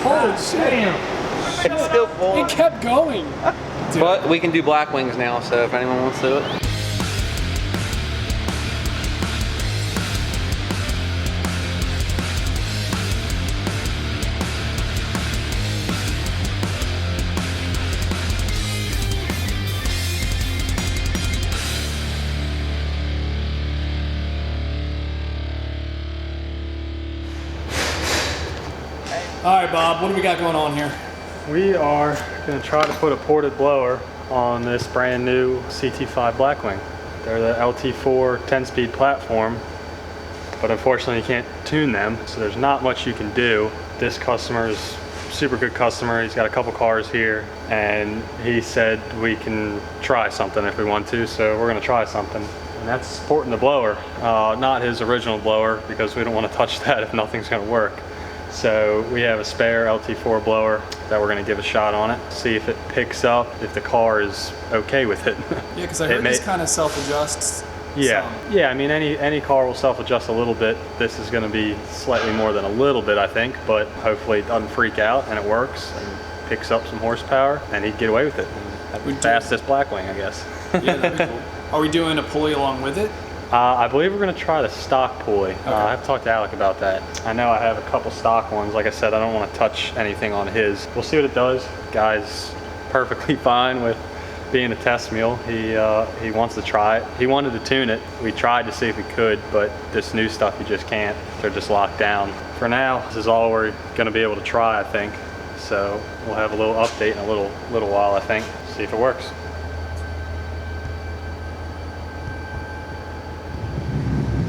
Holy shit. It's still full. It kept going. Dude. But we can do Blackwings now, so if anyone wants to do it. All right, Bob, what do we got going on here? We are going to try to put a ported blower on this brand new CT5 Blackwing. They're the LT4 10-speed platform, but unfortunately you can't tune them, so there's not much you can do. This customer is a super good customer. He's got a couple cars here, and he said we can try something if we want to, so we're going to try something. And that's porting the blower, not his original blower, because we don't want to touch that if nothing's going to work. So we have a spare LT4 blower that we're going to give a shot on it, see if it picks up, if the car is okay with it. Yeah, because I heard this kind of self-adjusts. Yeah, yeah. I mean, any car will self-adjust a little bit. This is going to be slightly more than a little bit, I think, but hopefully it doesn't freak out and it works and picks up some horsepower, and he'd get away with it. Have the fastest Blackwing, I guess. Yeah, that'd be cool. Are we doing a pulley along with it? I believe we're going to try the stock pulley. Okay. I have to talk to Alec about that. I know I have a couple stock ones. Like I said, I don't want to touch anything on his. We'll see what it does. Guy's perfectly fine with being a test mule. He wants to try it. He wanted to tune it. We tried to see if we could, but this new stuff you just can't. They're just locked down. For now, this is all we're going to be able to try, I think. So we'll have a little update in a little while, I think. See if it works.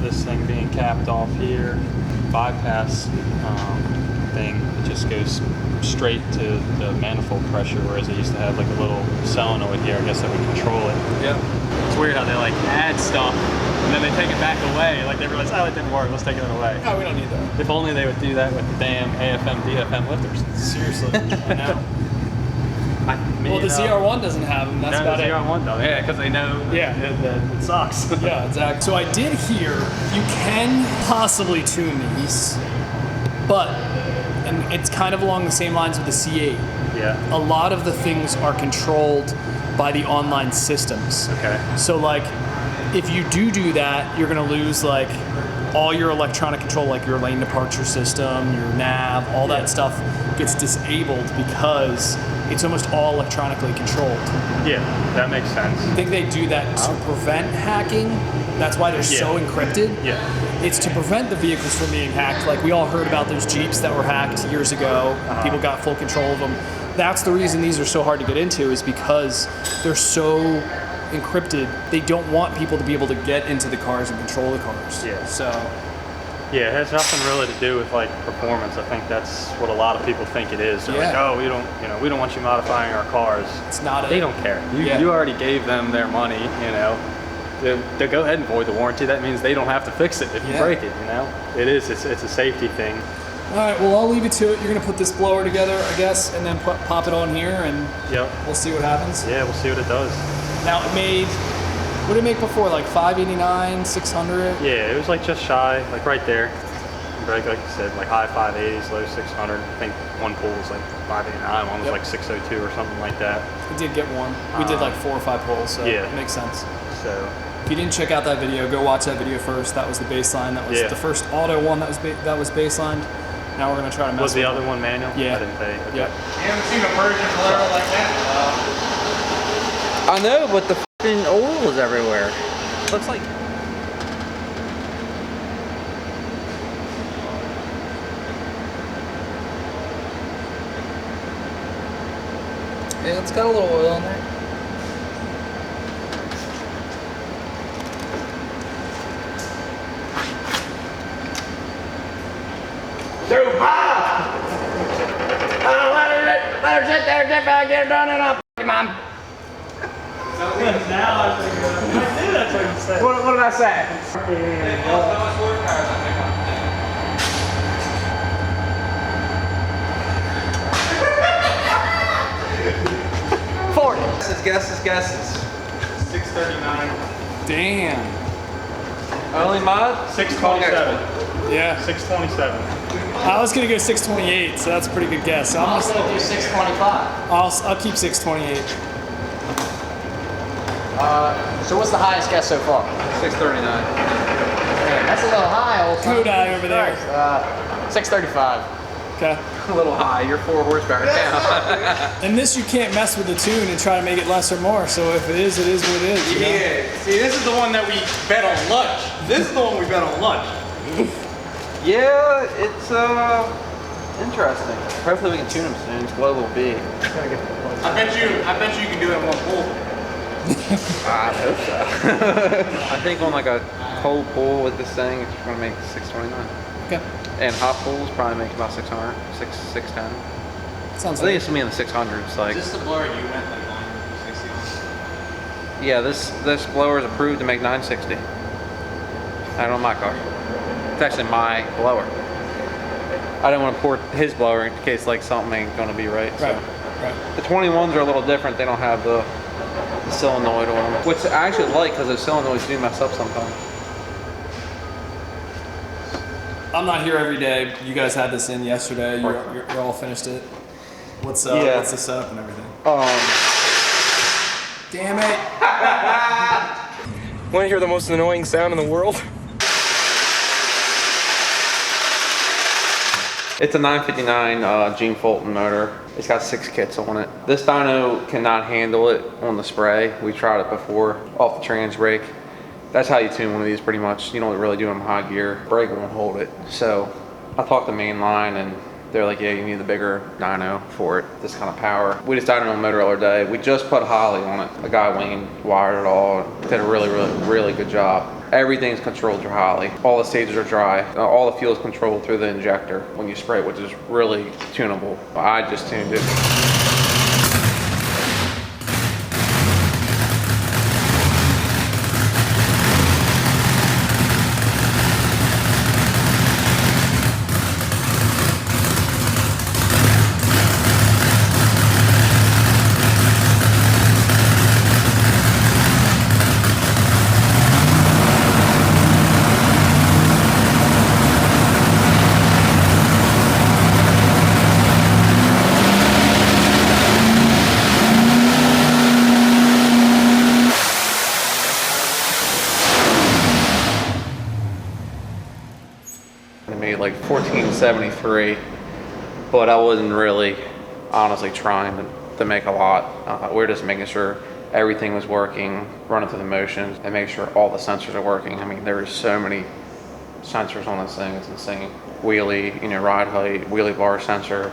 This thing being capped off here, bypass thing, it just goes straight to the manifold pressure, whereas it used to have like a little solenoid here, I guess, that would control it. Yeah. It's weird how they like add stuff and then they take it back away. Like they realize, oh, it didn't work, let's take it away. No, we don't need that. If only they would do that with the damn AFM, DFM lifters. Seriously, I know. Well, the ZR1 doesn't have them, that's about it. The ZR1 does, yeah, because they know that it sucks. Yeah, exactly. So I did hear you can possibly tune these, but, and it's kind of along the same lines with the C8. Yeah. A lot of the things are controlled by the online systems. Okay. So like, if you do that, you're gonna lose like all your electronic control, like your lane departure system, your nav, all that stuff gets disabled because it's almost all electronically controlled. Yeah, that makes sense. I think they do that to prevent hacking. That's why they're so encrypted. Yeah. It's to prevent the vehicles from being hacked. Like we all heard about those Jeeps that were hacked years ago. People got full control of them. That's the reason these are so hard to get into, is because they're so encrypted. They don't want people to be able to get into the cars and control the cars. Yeah. So. Yeah, it has nothing really to do with like performance. I think that's what a lot of people think it is. They're like, oh, we don't want you modifying our cars. It's not. They don't care. You already gave them their money. You know, they'll go ahead and void the warranty. That means they don't have to fix it if you break it. You know, it's a safety thing. All right. Well, I'll leave you to it. You're gonna put this blower together, I guess, and then pop it on here, and we'll see what happens. Yeah, we'll see what it does. Now it made. What did it make before? Like 589, 600? Yeah, it was like just shy, like right there. Like you said, like high 580s, low 600. I think one pool was like 589, one was like 602 or something like that. We did get one. We did like 4 or 5 pulls, so it makes sense. So if you didn't check out that video, go watch that video first. That was the baseline. That was the first auto one that was baselined. Now we're gonna try to mess with the other one manual? Yeah. I didn't pay. Okay. Yeah. You haven't seen a Persian Bolero like that? I know, but the f***ing oil is everywhere. Looks like. Yeah, it's got a little oil in there. Super! Let her sit there, get back, get it done, and I'll mom. Now I think I knew that's what you said. What did I say? 40. Guesses. 639. Damn. Only mod? 627. Yeah. 627. I was gonna go 628, so that's a pretty good guess. So I was gonna do 625. I'll keep 628. So what's the highest guess so far? 639. Man, that's a little high, old son. Kodai over there. 635. Okay. A little high. You're 4 horsepower down. And this you can't mess with the tune and try to make it less or more. So if it is what it is. You know? Yeah. See, this is the one that we bet on lunch. This is the one we bet on lunch. Yeah, it's interesting. Hopefully we can tune them soon. It's Global B. I bet you can do it in one pull. I hope so. I think on like a cold pull with this thing, it's gonna make 629. Okay. And hot pulls probably make about 600, 610. Sounds I think like it's gonna be in the 600s. Like, Is this the blower you went like 960 on? yeah, this blower is approved to make 960. Not on my car. It's actually my blower. I didn't want to port his blower in case like something ain't gonna be right. So. right. The 21s are a little different. They don't have the solenoid on them, which I actually like because those solenoids do mess up sometimes. I'm not here every day. You guys had this in yesterday. You're all finished it. What's Yeah. what's the setup and everything? Damn it! Want to hear the most annoying sound in the world? It's a 959 Gene Fulton motor. It's got 6 kits on it. This dyno cannot handle it on the spray. We tried it before off the trans brake. That's how you tune one of these pretty much. You don't really do them in high gear. Brake won't hold it. So I talked to Mainline and they're like, yeah, you need the bigger dyno for it, this kind of power. We just dynoed on the motor the other day. We just put Holly on it. A guy Wayne wired it all. Did a really good job. Everything's controlled through Holly. All the stages are dry. All the fuel is controlled through the injector when you spray it, which is really tunable. I just tuned it. I made like 1473, but I wasn't really honestly trying to make a lot. We're just making sure everything was working, running through the motions, and make sure all the sensors are working. I mean, there's so many sensors on this thing, it's insane. Wheelie, ride height, wheelie bar sensor,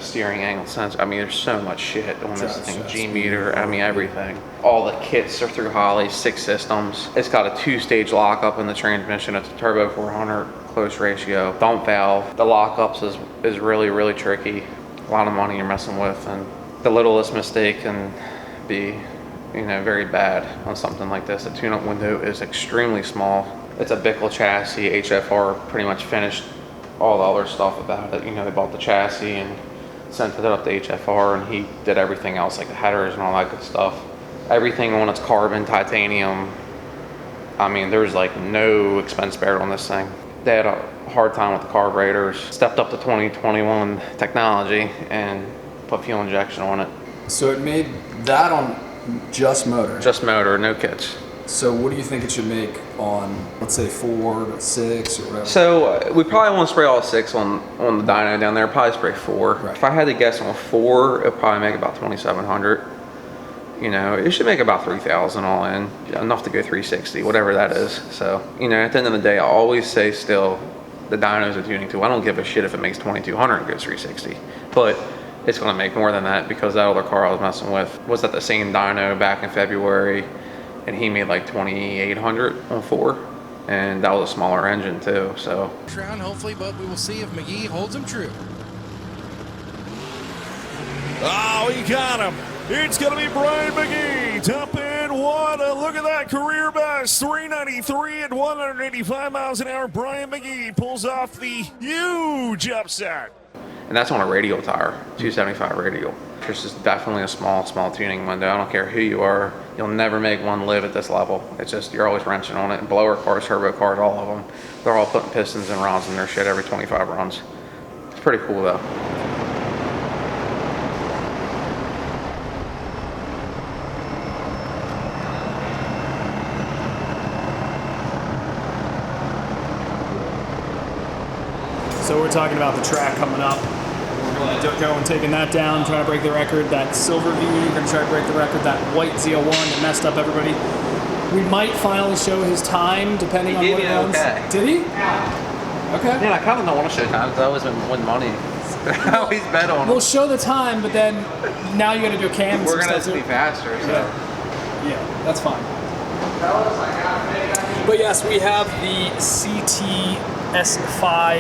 steering angle sensor. I mean, there's so much shit on this thing. G meter, I mean, everything. All the kits are through Holly, 6 systems. It's got a 2-stage lockup in the transmission. It's a turbo 400 close ratio. Dump valve. The lockups is really tricky. A lot of money you're messing with, and the littlest mistake can be, very bad on something like this. The tune-up window is extremely small. It's a Bickel chassis. HFR pretty much finished all the other stuff about it. They bought the chassis and sent it up to HFR, and he did everything else, like the headers and all that good stuff. Everything on it's carbon, titanium. I mean, there's like no expense spared on this thing. They had a hard time with the carburetors. Stepped up to 2021 technology and put fuel injection on it. So it made that on just motor. Just motor, no kits. So what do you think it should make on, let's say 4, 6, or whatever? So we probably won't spray all 6 on the dyno down there. Probably spray 4. Right. If I had to guess on 4, it'll probably make about 2,700. It should make about 3,000 all in, enough to go 360, whatever that is. So, at the end of the day, I always say still, the dyno's a tuning tool. I don't give a shit if it makes 2,200 and goes 360, but it's going to make more than that because that other car I was messing with was at the same dyno back in February, and he made like 2,800 on 4, and that was a smaller engine too. So, round hopefully, but we will see if McGee holds him true. Oh, he got him. It's going to be Brian McGee, top end one. Look at that career best, 393 at 185 miles an hour. Brian McGee pulls off the huge upset. and that's on a radial tire, 275 radial. This is definitely a small tuning window. I don't care who you are, you'll never make one live at this level. It's just, you're always wrenching on it. Blower cars, turbo cars, all of them, they're all putting pistons and rods in their shit every 25 runs. It's pretty cool though. So we're talking about the track coming up. We're going to go and taking that down, trying to break the record. That silver V, we're going to try to break the record. That white Z01 that messed up everybody. We might finally show his time, depending on what he runs. Okay. Did he? Okay. Man, I kind of don't want to show time because I always win money. I always bet on him. We'll show the time, but then now you got to do a cam. We're going to be faster, so. Yeah, that's fine. But yes, we have the CT5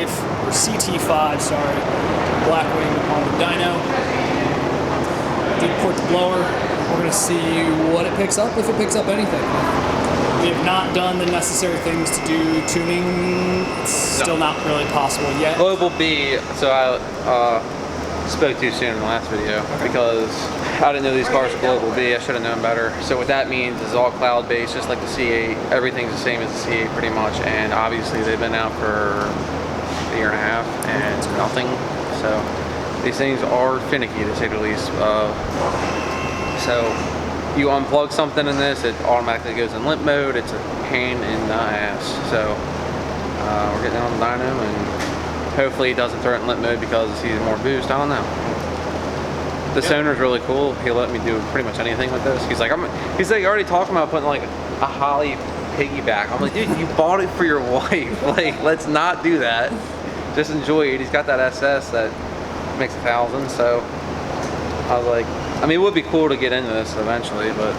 or CT5, sorry, Blackwing on the dyno. Did port the blower. We're going to see what it picks up, if it picks up anything. We have not done the necessary things to do tuning. It's still not really possible yet. Global B, so I spoke too soon in the last video because I didn't know these cars were Global B. I should have known better. So what that means is all cloud-based, just like the C8. Everything's the same as the C8 pretty much, and obviously they've been out for a year and a half, and it's nothing. So these things are finicky, to say the least. So you unplug something in this, it automatically goes in limp mode. It's a pain in the ass. So we're getting on the dyno, and hopefully he doesn't throw it in limp mode because he's more boost. I don't know. This owner's really cool. He'll let me do pretty much anything with this. He's like already talking about putting like a Holly piggyback. I'm like, dude, you bought it for your wife. Like, let's not do that. Just enjoy it. He's got that SS that makes 1,000. So I was like, I mean, it would be cool to get into this eventually, but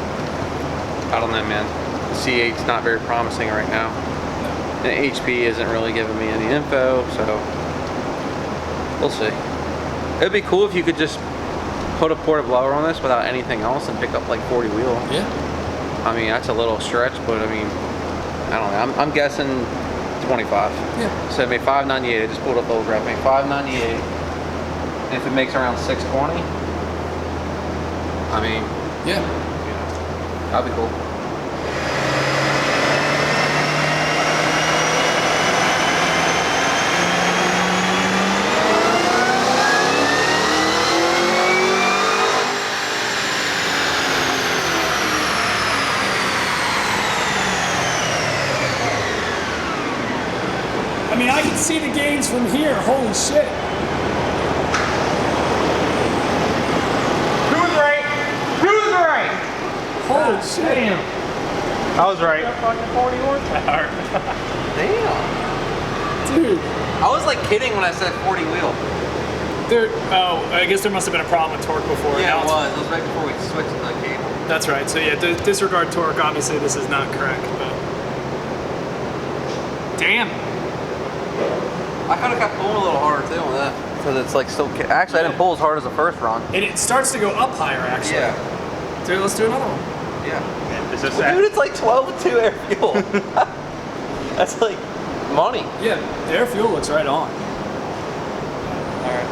I don't know, man. The C8's not very promising right now. And HP isn't really giving me any info, so we'll see. It'd be cool if you could just put a ported blower on this without anything else and pick up like 40 wheel. Yeah. I mean, that's a little stretch, but I mean, I don't know. I'm guessing 25. Yeah. So maybe 598. I just pulled up the old graph. Maybe 598. And if it makes around 620, I mean, Yeah. that'd be cool. I mean, I can see the gains from here. Holy shit. Who's right? Who's right? Holy shit. I was right. Damn. Dude. I was like kidding when I said 40 wheel. I guess there must have been a problem with torque before. Yeah, Now it it's- was. It was right before we switched to the cable. That's right. So yeah, disregard torque. Obviously, this is not correct. But damn. I kind of got pulling a little harder too on that. Because it's like still, actually I didn't pull as hard as the first run. And it starts to go up higher, actually. Yeah. Dude, let's do another one. Yeah. Is this Well, dude, it's like 12.2 air fuel. That's like money. Yeah, the air fuel looks right on.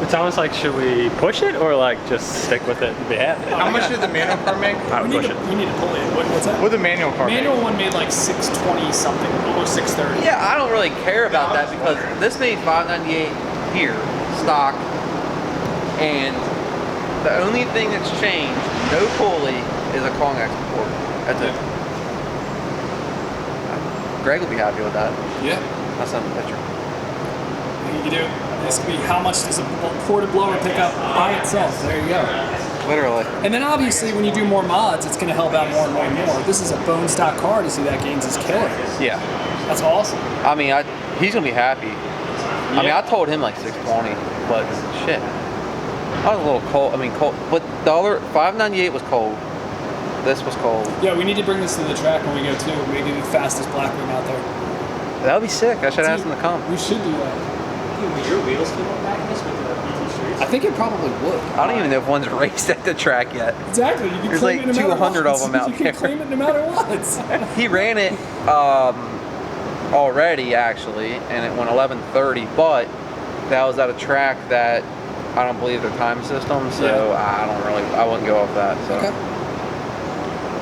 It's almost like, should we push it or like just stick with it and be happy? How much did the manual car make? I would push it. We need to pull it. What's that? What did the manual car Manual make? one made like 620 something, almost 630. Yeah, I don't really care about that because this made 598 here, stock, and the only thing that's changed, no pulley, is a Kong X port. That's it. Greg will be happy with that. Yeah. I'll send him a picture. You can do this could be how much does a ported blower pick up by itself? There you go. Literally. And then obviously when you do more mods, it's going to help out more and more and more. This is a bone stock car to see that gains is killer. Yeah. That's awesome. I mean, he's gonna be happy. I mean, I told him like 620, but shit. I was a little cold. I mean, cold. But the other 598 was cold. This was cold. Yeah, we need to bring this to the track when we go too. Maybe the fastest Blackwing out there. That would be sick. I should ask him to come. We should do that. Will your wheels fit on back this with the BT streets? I think it probably would. I don't even know if one's raced at the track yet. Exactly. You can There's claim like it no matter 200 what. of them out You can there. claim it no matter what. He ran it already actually, and it went 11:30. But that was at a track that I don't believe their time system, so I wouldn't go off that. So Okay.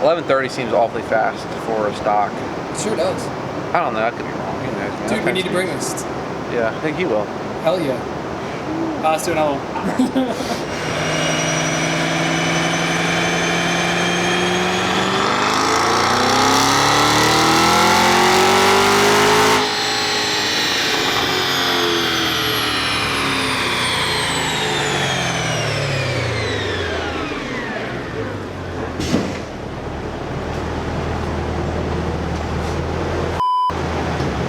11:30 seems awfully fast for a stock. Sure does. I don't know. I could be wrong. Who knows, man? Dude, we need to bring this. Yeah, I think he will. Hell yeah. Let's do another one.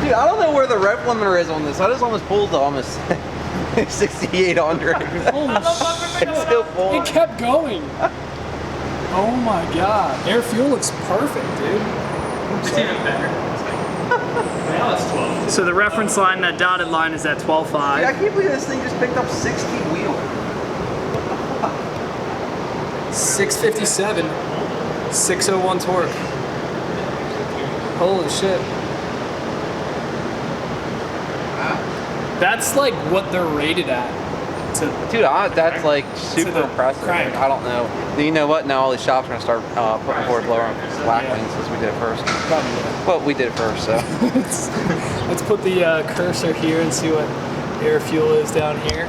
Dude, I don't know where the rev limiter is on this. I just almost pulled to almost 6,800. It's still full. It kept going. Oh my god. Air fuel looks perfect, dude. It's even better. Now it's 12. So the reference line, that dotted line, is at 12.5. I can't believe this thing just picked up 60 wheel. 657. 601 torque. Holy shit. That's like what they're rated at. Dude, that's like super the impressive. crank. I don't know. You know what? Now all these shops are gonna start putting forward blower on Blackwing since we did it first. Probably. Well, we did it first, so. Let's put the cursor here and see what air fuel is down here.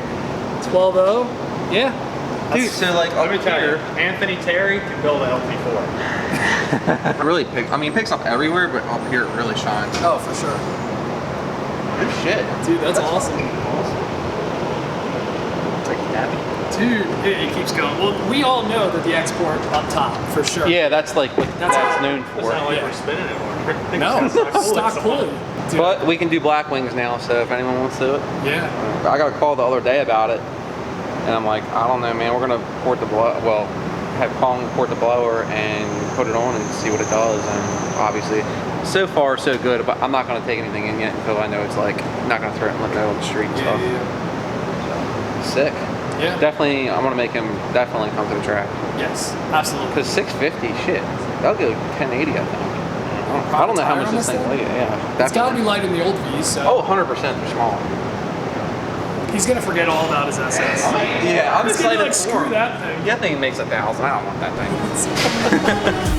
12.0. Yeah. Dude, so like Let me tell you, Anthony Terry can build an LT4. it really picks. I mean, it picks up everywhere, but up here it really shines. Oh, for sure. Good shit. Dude, that's awesome. It's like happy. Dude, it keeps going. Well, we all know that the export up top, for sure. Yeah, that's like what That's that's all. known It's for. not like Yeah. we're spinning it more. No, stock pulley. Dude. But we can do Blackwings now, so if anyone wants to do it. Yeah. I got a call the other day about it, and I'm like, I don't know, man. We're gonna port the have Kong port the blower and put it on and see what it does. And obviously, so far so good. But I'm not gonna take anything in yet until I know it's like not gonna throw it and let it go on the street and stuff. Sick. Yeah. Definitely, I'm gonna make him definitely come to the track. Yes, absolutely. Cause 650, shit, that'll go 1080, I think. I don't know how much this thing weighs. Yeah, It's got to be light in the old V's, so Oh, 100% they're small. he's going to forget all about his SS. Yeah, I'm He's going to be excited like, for screw him. that thing. That thing makes 1,000. I don't want that thing.